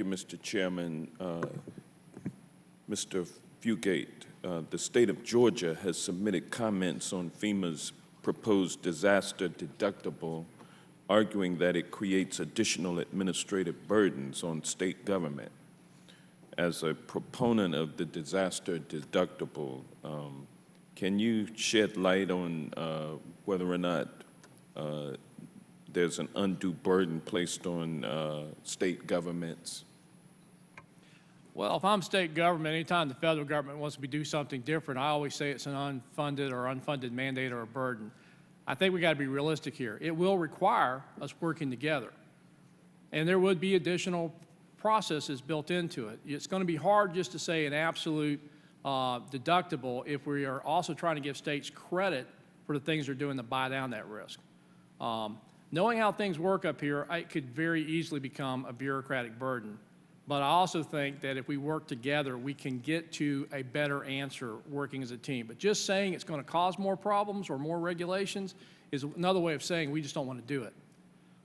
you, Mr. Chairman. Mr. Fugate, the state of Georgia has submitted comments on FEMA's proposed disaster deductible, arguing that it creates additional administrative burdens on state government. As a proponent of the disaster deductible, can you shed light on whether or not there's an undue burden placed on state governments? Well, if I'm state government, anytime the federal government wants me to do something different, I always say it's an unfunded mandate or a burden. I think we got to be realistic here. It will require us working together, and there would be additional processes built into it. It's going to be hard just to say an absolute deductible if we are also trying to give states credit for the things they're doing to buy down that risk. Knowing how things work up here, it could very easily become a bureaucratic burden. But I also think that if we work together, we can get to a better answer working as a team. But just saying it's going to cause more problems or more regulations is another way of saying we just don't want to do it.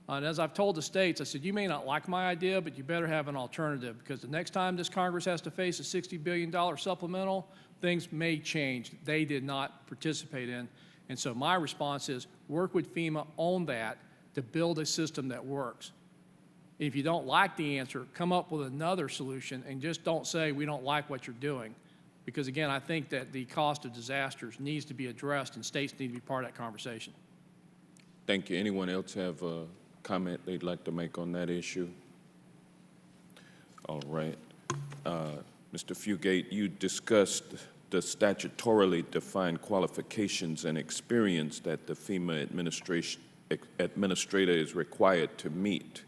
And as I've told the states, I said, you may not like my idea, but you better have an alternative, because the next time this Congress has to face a $60 billion supplemental, things may change they did not participate in. And so my response is work with FEMA on that to build a system that works. If you don't like the answer, come up with another solution, and just don't say we don't like what you're doing. Because again, I think that the cost of disasters needs to be addressed, and states need to be part of that conversation. Thank you. Anyone else have a comment they'd like to make on that issue? All right. Mr. Fugate, you discussed the statutorily defined qualifications and experience that the FEMA administrator is required to meet.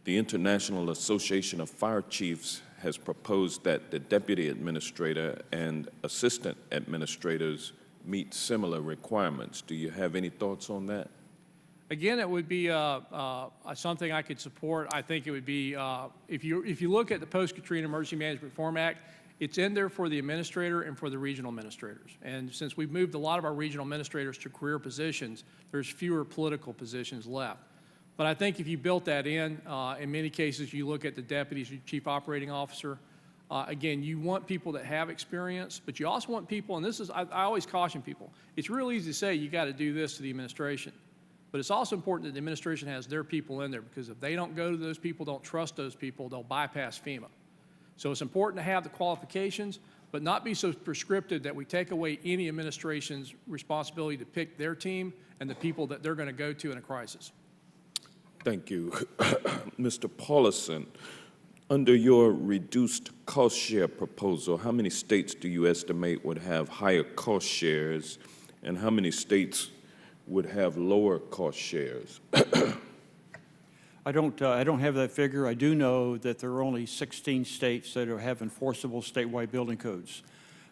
The International Association of Fire Chiefs has proposed that the deputy administrator and assistant administrators meet similar requirements. Do you have any thoughts on that? Again, it would be something I could support. I think it would be, if you look at the Post-Katrina Emergency Management Reform Act, it's in there for the administrator and for the regional administrators. And since we've moved a lot of our regional administrators to career positions, there's fewer political positions left. But I think if you built that in many cases, you look at the deputies, chief operating officer. Again, you want people that have experience, but you also want people, and this is, I always caution people, it's real easy to say you got to do this to the administration. But it's also important that the administration has their people in there, because if they don't go to those people, don't trust those people, they'll bypass FEMA. So it's important to have the qualifications, but not be so prescriptive that we take away any administration's responsibility to pick their team and the people that they're going to go to in a crisis. Thank you. Mr. Paulison, under your reduced cost share proposal, how many states do you estimate would have higher cost shares, and how many states would have lower cost shares? I don't have that figure. I do know that there are only 16 states that have enforceable statewide building codes.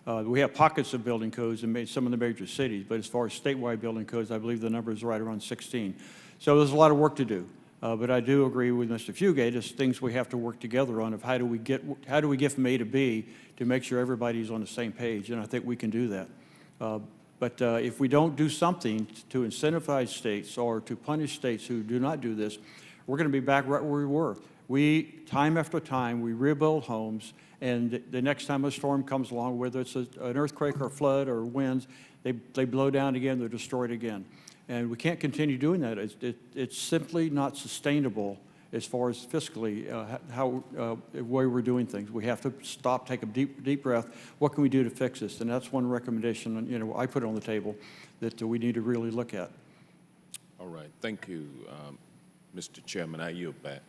We have pockets of building codes in some of the major cities, but as far as statewide building codes, I believe the number is right around 16. So there's a lot of work to do. But I do agree with Mr. Fugate. It's things we have to work together on of how do we get from A to B to make sure everybody's on the same page, and I think we can do that. But if we don't do something to incentivize states or to punish states who do not do this, we're going to be back right where we were. Time after time, we rebuild homes, and the next time a storm comes along, whether it's an earthquake or flood or winds, they blow down again, they're destroyed again. And we can't continue doing that. It's simply not sustainable as far as fiscally the way we're doing things. We have to stop, take a deep breath. What can we do to fix this? And that's one recommendation I put on the table that we need to really look at. All right. Thank you, Mr. Chairman. I yield back.